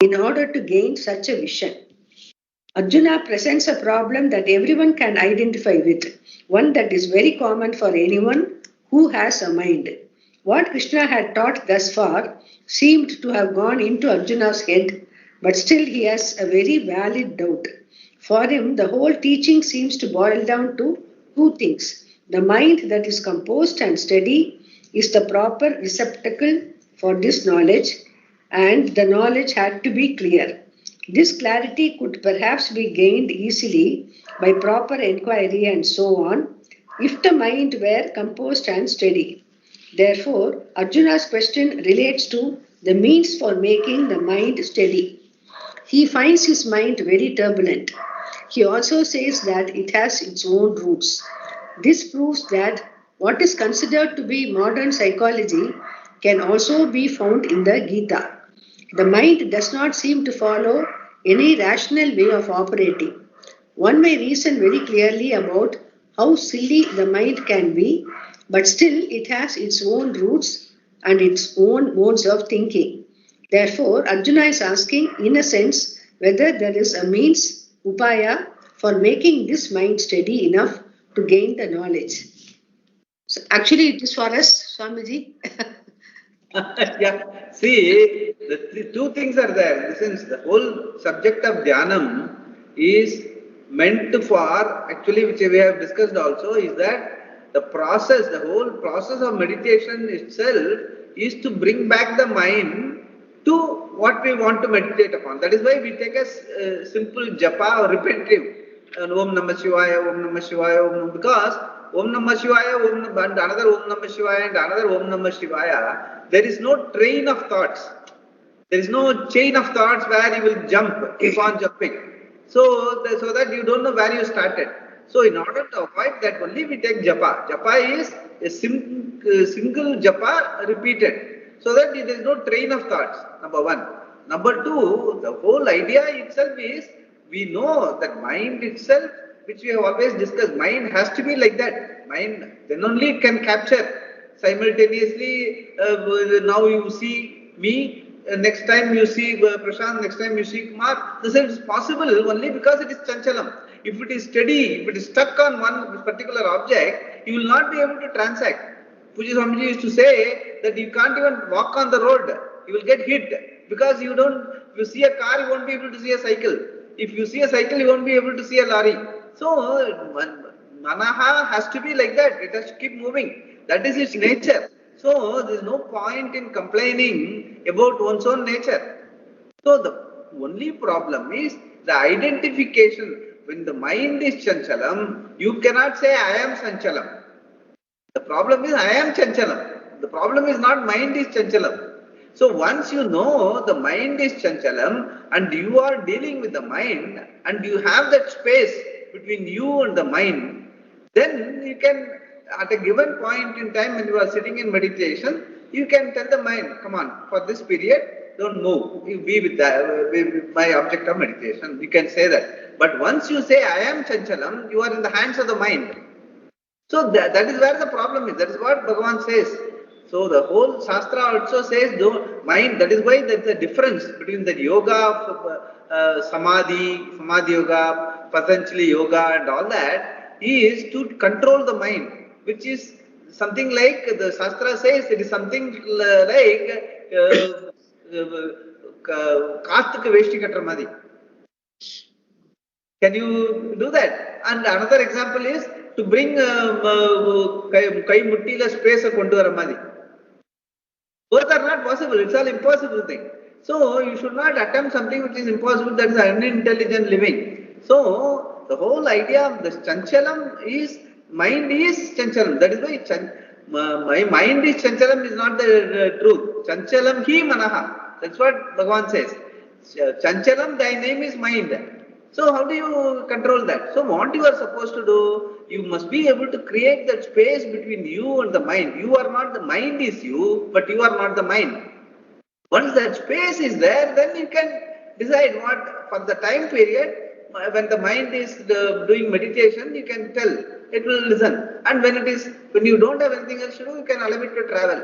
in order to gain such a vision. Arjuna presents a problem that everyone can identify with, one that is very common for anyone who has a mind. What Krishna had taught thus far seemed to have gone into Arjuna's head, but still he has a very valid doubt. For him, the whole teaching seems to boil down to two things. The mind that is composed and steady is the proper receptacle for this knowledge, and the knowledge had to be clear. This clarity could perhaps be gained easily by proper enquiry and so on, if the mind were composed and steady. Therefore, Arjuna's question relates to the means for making the mind steady. He finds his mind very turbulent. He also says that it has its own roots. This proves that what is considered to be modern psychology can also be found in the Gita. The mind does not seem to follow any rational way of operating. One may reason very clearly about how silly the mind can be, but still it has its own roots and its own modes of thinking. Therefore, Arjuna is asking, in a sense, whether there is a means, upaya, for making this mind steady enough to gain the knowledge. So actually, it is for us, Swamiji. Yeah, see, the two things are there. In the sense, the whole subject of Dhyanam is meant for, actually, which we have discussed also, is that the process, the whole process of meditation itself is to bring back the mind to what we want to meditate upon. That is why we take a simple japa or repetitive. Om Namah Shivaya, Om Namah Shivaya, Om Namah, because Om Namah Shivaya, and another Om Namah Shivaya, and another Om Namah Shivaya, there is no train of thoughts. There is no chain of thoughts where you will jump, keep on jumping. So that you don't know where you started. So in order to avoid that, only we take japa. Japa is a single japa repeated, so that there is no train of thoughts, number one. Number two, the whole idea itself is, we know that mind itself, which we have always discussed, mind has to be like that. Mind, then only it can capture. Simultaneously, now you see me, next time you see Prashant, next time you see Kumar. This is possible only because it is chanchalam. If it is steady, if it is stuck on one particular object, you will not be able to transact. Puji Swamiji used to say that you can't even walk on the road. You will get hit because you see a car, you won't be able to see a cycle. If you see a cycle, you won't be able to see a lorry. So, manaha has to be like that. It has to keep moving. That is its nature. So, there is no point in complaining about one's own nature. So, the only problem is the identification. When the mind is chanchalam, you cannot say, I am chanchalam. The problem is, I am chanchalam. The problem is not mind is chanchalam. So once you know the mind is chanchalam and you are dealing with the mind and you have that space between you and the mind, then you can, at a given point in time when you are sitting in meditation, you can tell the mind, come on, for this period, don't move. You be with my object of meditation. You can say that. But once you say, I am chanchalam, you are in the hands of the mind. So that is where the problem is. That is what Bhagavan says. So the whole Shastra also says, mind, that is why there is a difference between the yoga of Samadhi yoga, Patanjali yoga and all that, is to control the mind, which is something like, the Shastra says, it is something like Kartika Veshti Katramadi. Can you do that? And another example is to bring Kai Muttila space of Kondu Ramadi. Both are not possible. It's all impossible thing. So you should not attempt something which is impossible. That is unintelligent living. So the whole idea of this chanchalam is, mind is chanchalam. That is why my mind is chanchalam is not the truth. Chanchalam hi manaha. That's what Bhagavan says. Chanchalam, thy name is mind. So how do you control that? So what you are supposed to do, you must be able to create that space between you and the mind. You are not, the mind is you, but you are not the mind. Once that space is there, then you can decide what, for the time period, when the mind is doing meditation, you can tell, it will listen. And when you don't have anything else to do, you can allow it to travel.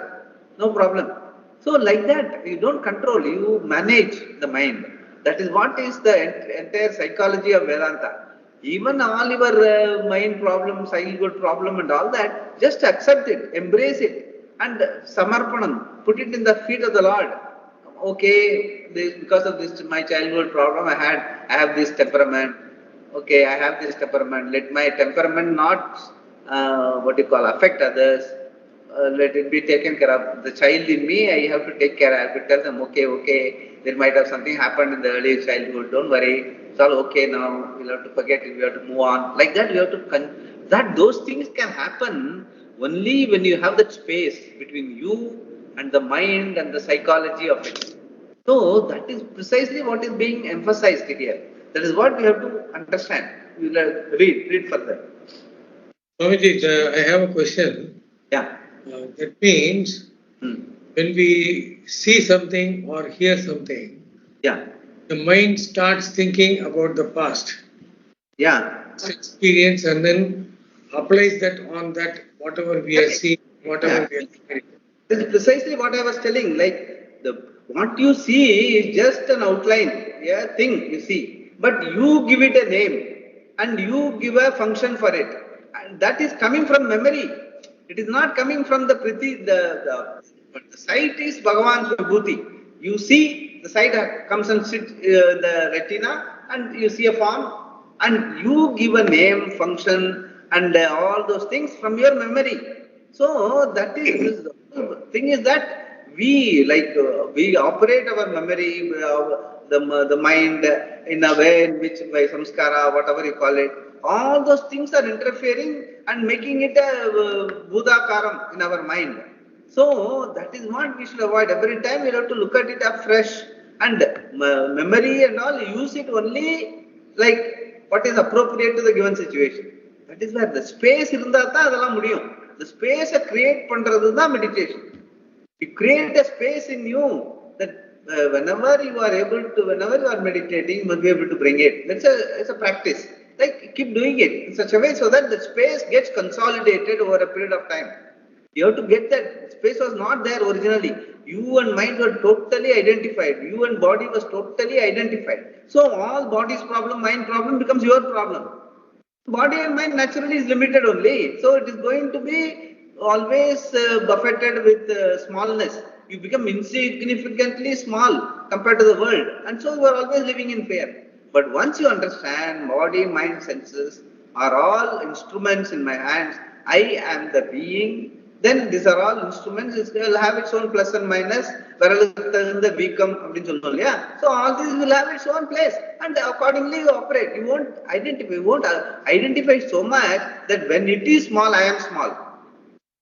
No problem. So like that, you don't control, you manage the mind. That is what is the entire psychology of Vedanta. Even all your mind problems, childhood problem and all that, just accept it, embrace it, and samarpanam, put it in the feet of the Lord. Okay, because of this my childhood problem, I have this temperament. Okay, I have this temperament. Let my temperament not what you call affect others. Let it be taken care of. The child in me, I have to take care. I have to tell them, okay, okay, there might have something happened in the early childhood. Don't worry, it's all okay now. We'll have to forget it. We have to move on. Like that, we have to that those things can happen only when you have that space between you and the mind and the psychology of it. So that is precisely what is being emphasized here. That is what we have to understand. We will read further. Swamiji, I have a question. Yeah. That means when we see something or hear something, yeah, the mind starts thinking about the past. Yeah. Experience and then applies that on that whatever we are seeing, whatever we are hearing. This is precisely what I was telling. Like what you see is just an outline, a thing you see, but you give it a name and you give a function for it, and that is coming from memory. It is not coming from the priti. But the sight is Bhagavan's vibhuti. You see the sight comes and sits the retina, and you see a form, and you give a name, function, and all those things from your memory. So that is the thing is that we operate our memory, the mind in a way in which by samskara, whatever you call it, all those things are interfering and making it a Buddhakaram in our mind. So that is what we should avoid. Every time we have to look at it afresh, and memory and all, use it only like what is appropriate to the given situation. That is where the space irundhatha adala mudiyum. The space create pandrathu da meditation. You create a space in you that whenever you are able to, whenever you are meditating, you must be able to bring it. It's a practice. Like keep doing it in such a way so that the space gets consolidated over a period of time. You have to get that space was not there originally. You and mind were totally identified. You and body was totally identified. So all body's problem, mind problem becomes your problem. Body and mind naturally is limited only. So it is going to be always buffeted with smallness. You become insignificantly small compared to the world. And so you are always living in fear. But once you understand body, mind, senses are all instruments in my hands, I am the being, then these are all instruments, it will have its own plus and minus, the become, so all these will have its own place, and accordingly you operate. You won't identify so much that when it is small, I am small.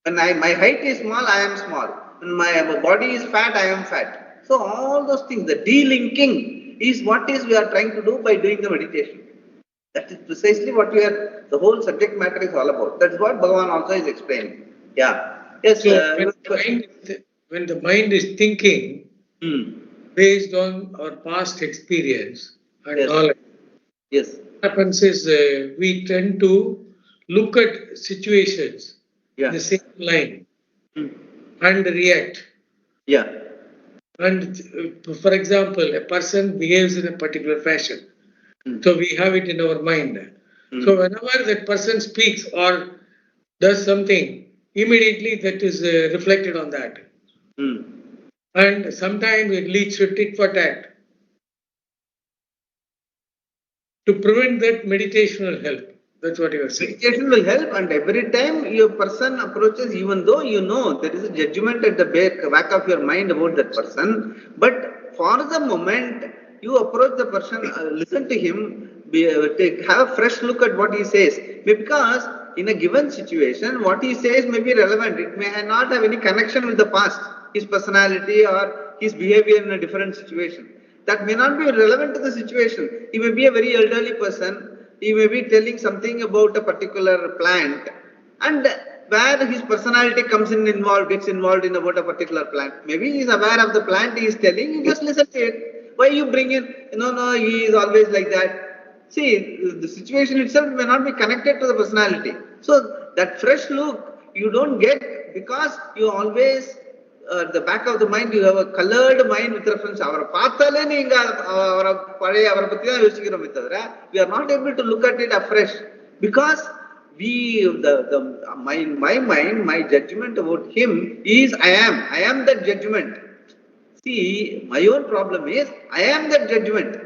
When my height is small, I am small. When my body is fat, I am fat. So all those things, the delinking is what is we are trying to do by doing the meditation. That is precisely what the whole subject matter is all about. That's what Bhagavan also is explaining. Yeah. Yes. So when the mind is thinking based on our past experience and knowledge, what happens is we tend to look at situations in the same line and react. Yeah. And for example, a person behaves in a particular fashion. So we have it in our mind. So whenever that person speaks or does something, immediately that is reflected on that. And sometimes it leads to tit for tat. To prevent that, meditation will help. That's what you are saying. Meditation will help, and every time your person approaches, even though you know there is a judgment at the back of your mind about that person, but for the moment you approach the person, listen to him, have a fresh look at what he says, because in a given situation, what he says may be relevant. It may not have any connection with the past, his personality or his behavior in a different situation. That may not be relevant to the situation. He may be a very elderly person. He may be telling something about a particular plant, and where his personality gets involved in about a particular plant. Maybe he is aware of the plant he is telling, you just listen to it. Why you bring in, no, he is always like that. See, the situation itself may not be connected to the personality. So that fresh look you don't get because you always at the back of the mind, you have a colored mind with reference. We are not able to look at it afresh because my mind, my judgment about him is I am that judgment. See, my own problem is I am that judgment.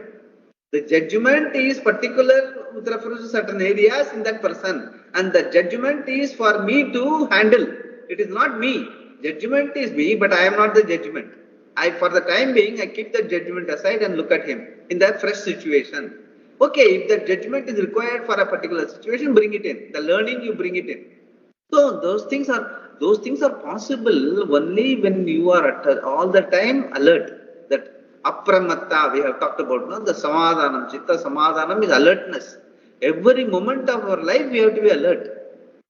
The judgment is particular with reference to certain areas in that person, and the judgment is for me to handle. It is not me. Judgment is me, but I am not the judgment. For the time being, I keep that judgment aside and look at him in that fresh situation. Okay, if that judgment is required for a particular situation, bring it in. The learning, you bring it in. So those things are possible only when you are at all the time alert. That apramatta we have talked about, no? The samadhanam, chitta samadhanam is alertness. Every moment of our life we have to be alert.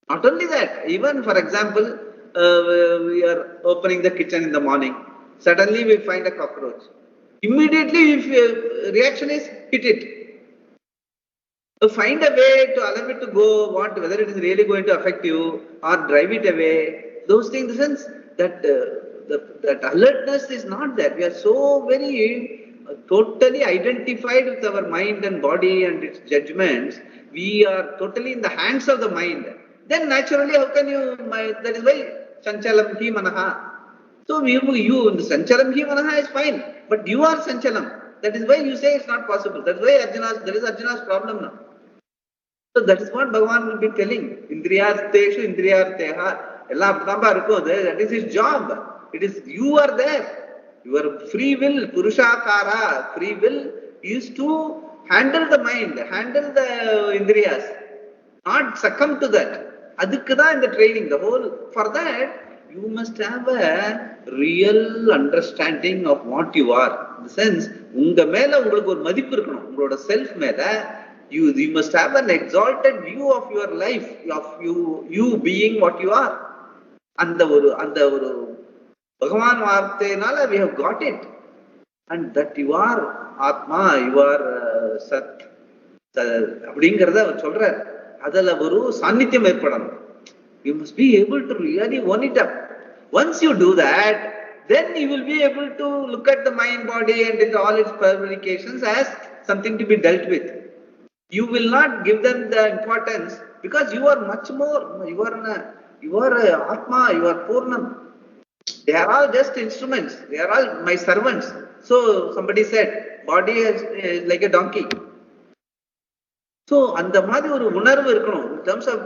Not only that, even for example, we are opening the kitchen in the morning. Suddenly we find a cockroach. Immediately, if reaction is hit it. Find a way to allow it to go, whether it is really going to affect you or drive it away. Those things, in the sense that that alertness is not there. We are so very totally identified with our mind and body and its judgments. We are totally in the hands of the mind. Then naturally, how can you? That is why sanchalam hi manaha. So the sanchalam hi manaha is fine, but you are sanchalam. That is why you say it's not possible. That's why there is Arjuna's problem now. So that is what Bhagavan will be telling. Indriyarteshu indriyarteha. That is his job. It is, you are there. Your free will, purushakara, free will is to handle the mind, handle the indriyas, not succumb to that. Adhikada in the training, for that, you must have a real understanding of what you are. In the sense, unga mela ungalku or madippu irukano, ungaloda self mela. You must have an exalted view of your life, of you being what you are. And the Bhagavan Vartenala we have got it. And that you are Atma, you are Sat. அப்படிங்கிறத அவர் சொல்றார். அதில் ஒரு சாநித்தியம் ஏற்படணும். You must be able to really own it up. Once you do that, then you will be able to look at the mind, body and all its permutations as something to be dealt with. You will not give them the importance because you are much more, you are Atma, you are Purnam. They are all just instruments. They are all my servants. So somebody said, body is like a donkey. So, and the in terms of,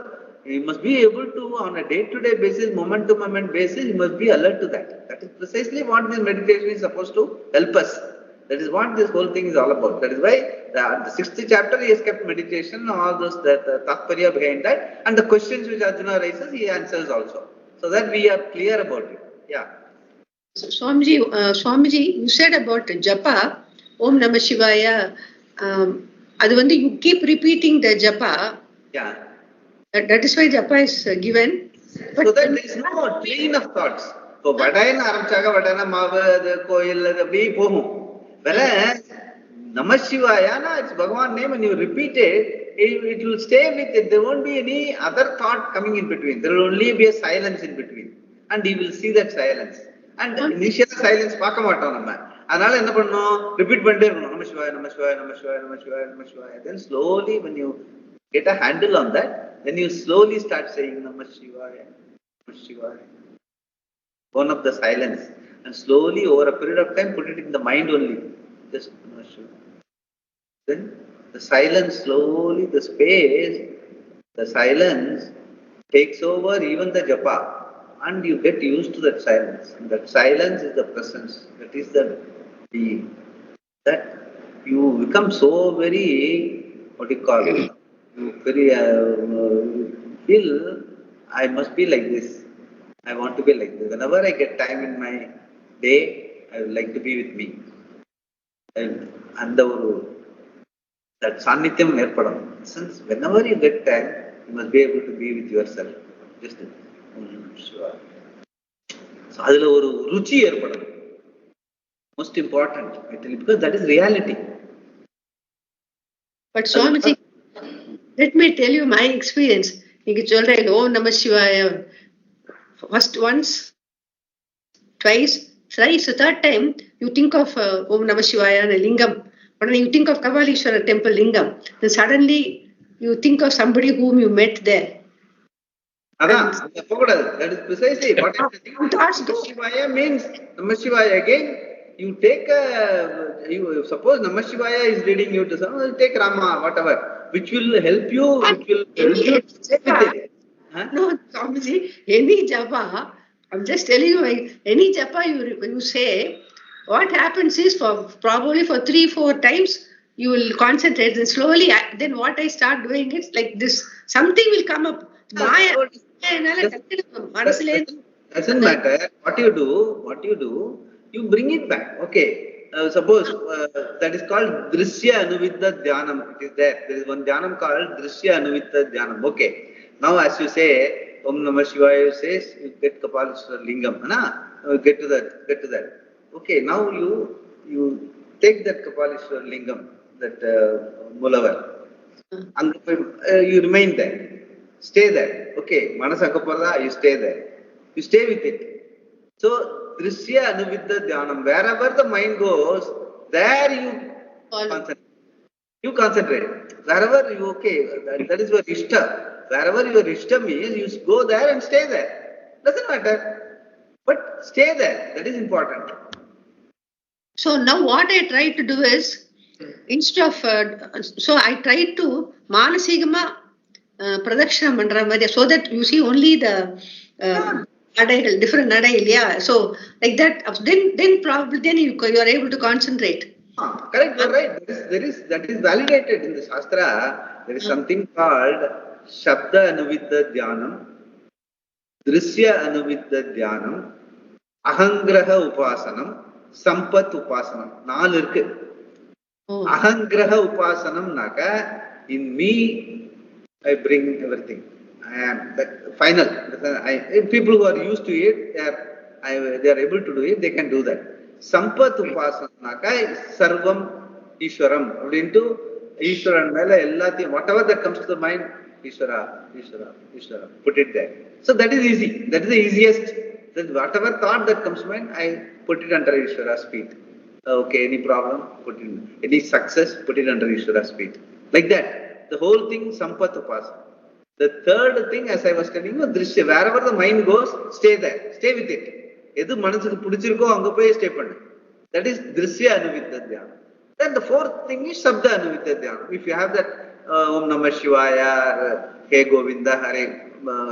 you must be able to, on a day-to-day basis, moment-to-moment basis, you must be alert to that. That is precisely what this meditation is supposed to help us. That is what this whole thing is all about. That is why the sixth chapter he has kept meditation, all those, the tatparya behind that, and the questions which Arjuna raises, he answers also. So that we are clear about it. Yeah. So, Swamiji, you said about japa, Om Namah Shivaya. You keep repeating the japa. Yeah. That is why japa is given. But so that there is no train of thoughts. So, Vadayana Aramchaga, Vadayana Mava, Koil, we pomo. Whereas Namah Shivaya, it's Bhagavan name, and you repeat it, it will stay with it. There won't be any other thought coming in between. There will only be a silence in between. And you will see that silence. And initial silence, repeat Namah Shivaya, Namah Shivaya, Namah Shivaya, Namah Shivaya, Namah Shivaya. Then slowly, when you get a handle on that, then you slowly start saying Namah Shivaya, Namah Shivaya. Burn up the silence. And slowly, over a period of time, put it in the mind only. Just Namah Shivaya. Then the silence slowly, the space, the silence takes over even the japa. And you get used to that silence. And that silence is the presence. That is the being. That you become so very, you very feel, I must be like this. I want to be like this. Whenever I get time in my day, I would like to be with me. And that sannityam erpadam. Since whenever you get time, you must be able to be with yourself. Just sure. So, adila oru ruchi erpadam. Most important, actually, because that is reality. But Swamiji, let me tell you my experience. You can Om Namah Shivaya. First once, twice, thrice, the third time, you think of Om Namah Shivaya and a lingam. But when you think of Kabalishwara temple lingam, then suddenly you think of somebody whom you met there. That is precisely what I'm saying. Namah Shivaya means Namah Shivaya. Again, you take you suppose Namah Shivaya is leading you to some, take Rama, whatever, which will help you, which will help you with it. Huh? No, Swamiji, any japa, I'm just telling you, any japa you say, what happens is probably for 3-4 times, you will concentrate and slowly, then what I start doing is like this, something will come up. Doesn't matter. What you do, you bring it back. Okay. Suppose that is called Drishya Anuvidda Dhyanam. It is there. There is one Dhyanam called Drishya Anuvidda Dhyanam. Okay. Now, as you say, Om Namah Shivaya says, you get Kapalishwara Lingam. Get to that. Okay. Now you take that Kapalishwara Lingam, that Mulavar. You remain there. Stay there. Okay. Manasakapada, you stay there. You stay with it. So, Drishya Anuvidda Dhyanam. Wherever the mind goes, there you concentrate. You concentrate. Wherever you, okay, that is your Ishta. Wherever your Ishta means, you go there and stay there. Doesn't matter. But stay there. That is important. So now what I try to do is, instead of, so I try to Manasigama Pradakshana Mandra, so that you see only the different nadai, yeah. So like that, then probably then you are able to concentrate. Correct, you're right. That is validated in the Shastra. There is something called Shabda Anuvidda Dhyanam, Drishya Anuvidda Dhyanam, Ahangraha Upasanam, Sampat Upasanam. 4 irukku. Ahangraha Upasanam naka, in me, I bring everything. I am that final. People who are used to it, they are able to do it, they can do that. Sampat Upasanaka, Sarvam Ishwaram. Into Ishwaran Mela, Ellati, whatever that comes to the mind, Ishwara. Put it there. So that is easy. That is the easiest. That whatever thought that comes to mind, I put it under Ishwara's feet. Okay, any problem? Put it in. Any success? Put it under Ishwara's feet. Like that. The whole thing, Sampat Upasana. The third thing, as I was telling you, Drishya. Wherever the mind goes, stay there. Stay with it. Edu manasuku pudichirukko anga poi stay pannu. That is Drishya Anuvidda Dhyanam. Then the fourth thing is Shabda Anuvidda Dhyanam. If you have that Om Namah Shivaya, He Govinda,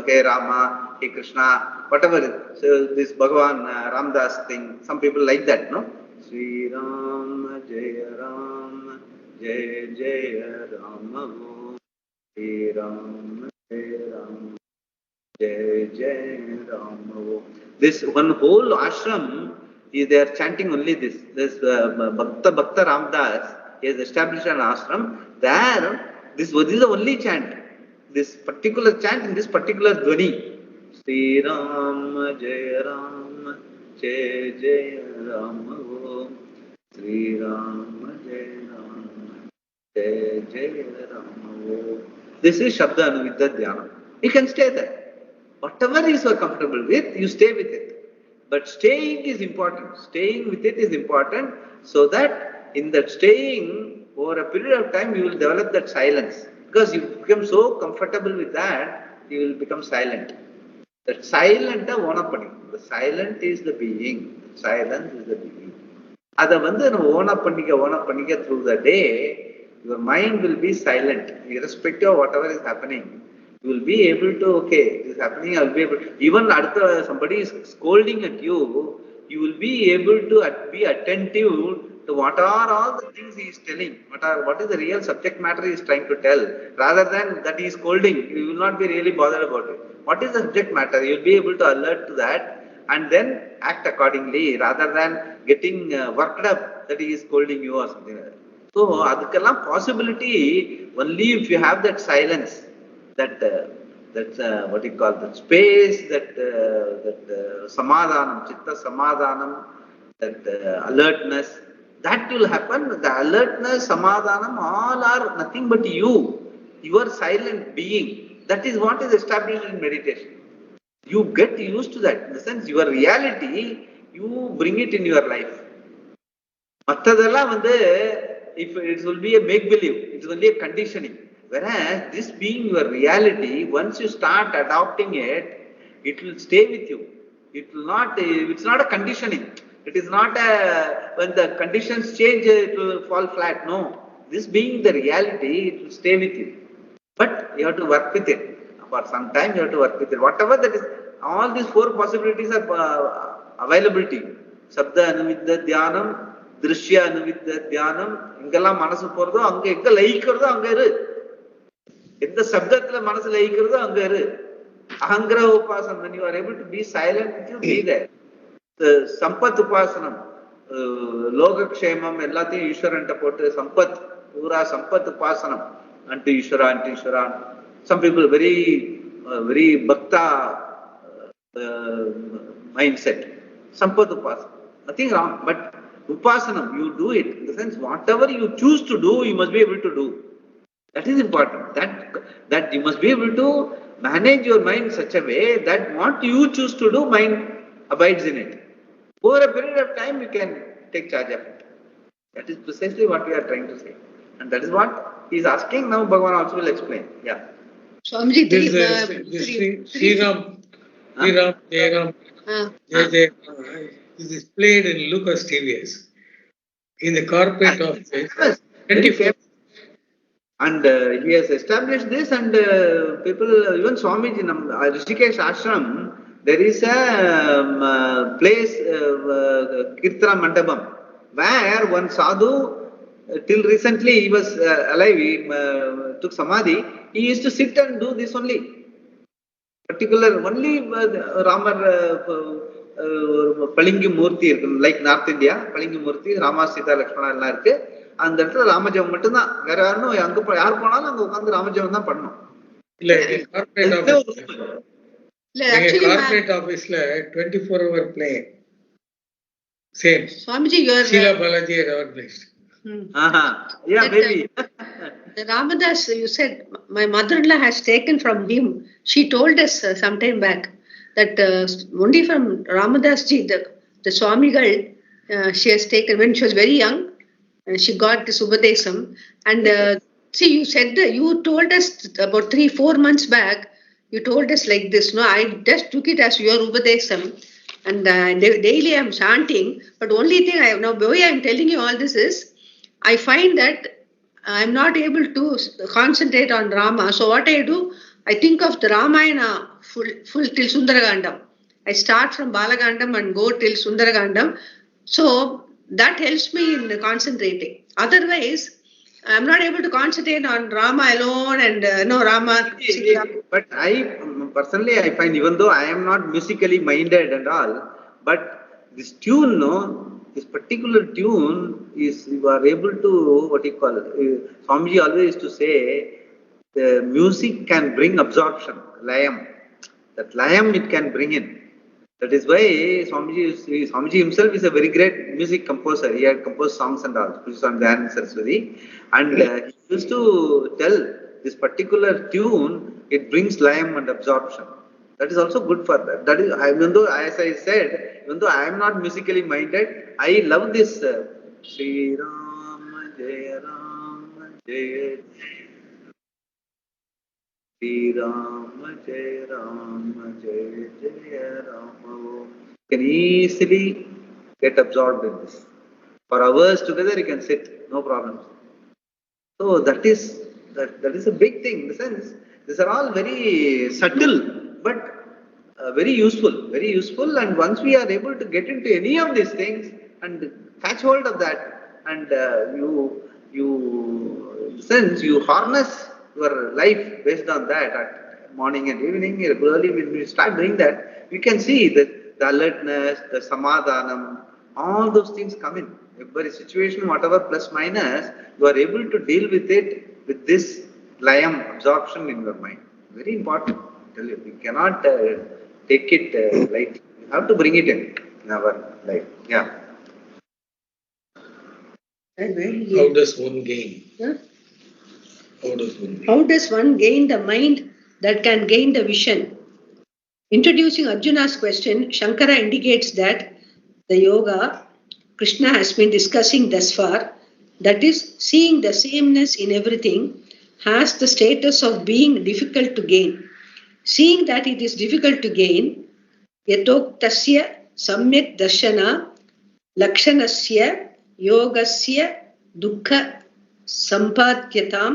He Rama, He Krishna, whatever. So this Bhagavan Ramdas thing, some people like that, no? Sri Ram, Jaya Ram, Jaya Jaya Ram, Sri Ram, Jaya Ram, Jaya Jaya Ram. This one whole ashram, they are chanting only this. This Bhakta Ramdas, he has established an ashram. There, this is the only chant. This particular chant in this particular dhvani. Sri Ram, Jaya Ram, Jaya Jaya Ram. Sri Ram, Jaya Ram, Jaya Jaya Ram. This is Shabda Anuvidda Dhyanam. You can stay there. Whatever you are comfortable with, you stay with it. But staying is important. Staying with it is important, so that in that staying, over a period of time, you will develop that silence. Because you become so comfortable with that, you will become silent. That silent the silent is the being. The silence is the being. Ada panika through the day, your mind will be silent, irrespective of whatever is happening. You will be able to, okay, this is happening, I will be able to, even somebody is scolding at you, you will be able to be attentive to what are all the things he is telling, what is the real subject matter he is trying to tell, rather than that he is scolding, you will not be really bothered about it. What is the subject matter? You will be able to alert to that and then act accordingly, rather than getting worked up that he is scolding you or something like that. So, adukkallam possibility only if you have that silence. That what you call the space, that samadhanam, chitta samadhanam, that alertness, that will happen. The alertness, samadhanam, all are nothing but you, your silent being. That is what is established in meditation. You get used to that. In the sense, your reality you bring it in your life. If it will be a make-believe, it is only a conditioning. Whereas this being your reality, once you start adopting it, it will stay with you. It will not, it's not a conditioning. It is not a, when the conditions change, it will fall flat. No. This being the reality, it will stay with you. But you have to work with it. For some time, you have to work with it. Whatever that is, all these four possibilities are available to you. Sabda anuvidya dhyanam, Drishya anuvidya dhyanam, ingala manasu pordo, anga ekka laikirdo anga iru. Ekka sabdathila manasu laikirdo anga iru. Ahangra upasana, when you are able to be silent, you be there. The sampat upasanam, logakshemam, ellathiyum Ishwaranta potu, sampat, pura sampat upasanam, unto Ishwara. Some people very bhakta mindset. Sampat upasana. Nothing wrong, but upasanam, you do it. In the sense, whatever you choose to do, you must be able to do. That is important. That you must be able to manage your mind in such a way that what you choose to do, mind abides in it. Over a period of time, you can take charge of it. That is precisely what we are trying to say. And that is what he is asking. Now Bhagavan also will explain. Yeah. Swamiji, Sriram, Jairam, is displayed in Lucas TVS in the corporate office. 24. And he has established this, and people, even Swamiji in Rishikesh Ashram, there is a place, Kirtana Mandapam, where one sadhu, till recently he was alive, he took samadhi, he used to sit and do this only. Particular, only Ramar Palingi Murti, like North India, Palingi Murti, Rama Sita Lakshmana எல்லாம் இருக்கு. அந்த இடத்துல ராமஜபம் மட்டும்தான். வேற யாரும் அங்க யார் போனாலும் அங்க உட்கார்ந்து ராமஜபம் தான் பண்ணணும். இல்ல கார்ப்பரேட் ஆபீஸ்ல 24-hour play. Same. Swamiji, you are Sheila Balaji had ever placed. Yeah, maybe. Ramadas, you said my mother-in-law has taken from him. She told us some time back that only from Ramadas ji, the Swami girl, she has taken when she was very young. She got this Ubadesam. And see, you told us about 3-4 months back, you told us like this, no, I just took it as your Ubadesam. And daily I am chanting. But only thing now, the way I am telling you all this is, I find that I am not able to concentrate on Rama. So what I do, I think of the Ramayana full till Sundaragandam. I start from Balagandam and go till Sundaragandam. So that helps me in concentrating. Otherwise, I am not able to concentrate on Rama alone and Rama. But personally, I find, even though I am not musically minded and all, but this tune, this particular tune is, you are able to, what you call it, Swamiji always used to say, the music can bring absorption, layam. That layam it can bring in. That is why Swamiji himself is a very great music composer. He had composed songs and all, which is on Swami Saraswathi. And he used to tell this particular tune, it brings layam and absorption. That is also good for that. That is, even though, as I said, even though I am not musically minded, I love this. Sri Rama Jaya Rama Jaya Sri Rama Jaya Rama Jaya Jaya Rama. You can easily get absorbed in this. For hours together you can sit, no problems. So that is a big thing. In the sense, these are all very subtle, but very useful. And once we are able to get into any of these things and catch hold of that, and you harness your life based on that at morning and evening, regularly, when we start doing that, we can see that the alertness, the samadhanam, all those things come in. Every situation, whatever plus minus, you are able to deal with it with this layam, absorption in your mind. Very important. I tell you, we cannot take it lightly. We have to bring it in our life. Yeah. How does one gain? Huh? How does one gain? How does one gain the mind that can gain the vision? Introducing Arjuna's question, Shankara indicates that the yoga Krishna has been discussing thus far, that is, seeing the sameness in everything, has the status of being difficult to gain. Seeing that it is difficult to gain, yatoktasya samyak darshana lakshanasya yogasya dukkha sampadhyatam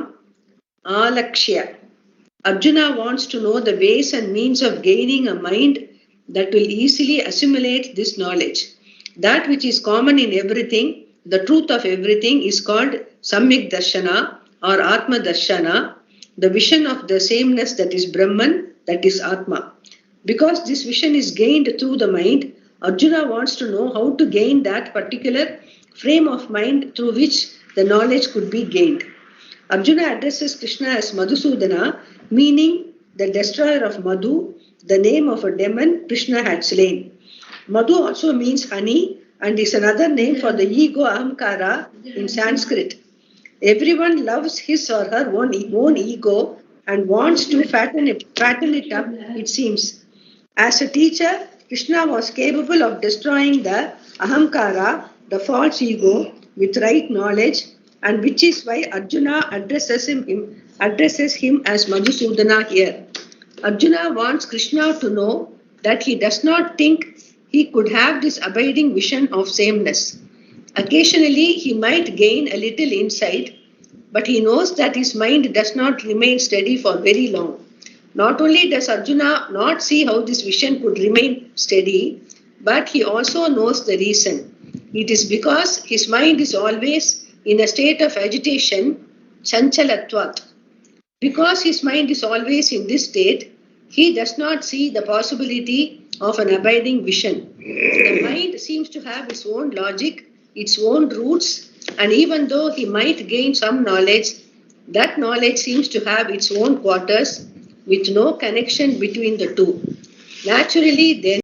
alakshya. Arjuna wants to know the ways and means of gaining a mind that will easily assimilate this knowledge. That which is common in everything, the truth of everything, is called Samyak Darshana or Atma Darshana, the vision of the sameness that is Brahman, that is Atma. Because this vision is gained through the mind, Arjuna wants to know how to gain that particular frame of mind through which the knowledge could be gained. Arjuna addresses Krishna as Madhusudana, meaning the destroyer of Madhu, the name of a demon Krishna had slain. Madhu also means honey and is another name for the ego ahamkara in Sanskrit. Everyone loves his or her own ego and wants to fatten it up, it seems. As a teacher, Krishna was capable of destroying the ahamkara, the false ego, with right knowledge, and which is why Arjuna addresses him as Madhusudana here. Arjuna wants Krishna to know that he does not think he could have this abiding vision of sameness. Occasionally, he might gain a little insight, but he knows that his mind does not remain steady for very long. Not only does Arjuna not see how this vision could remain steady, but he also knows the reason. It is because his mind is always in a state of agitation, chanchalatvat. Because his mind is always in this state, he does not see the possibility of an abiding vision. The mind seems to have its own logic, its own roots, and even though he might gain some knowledge, that knowledge seems to have its own quarters with no connection between the two. Naturally, then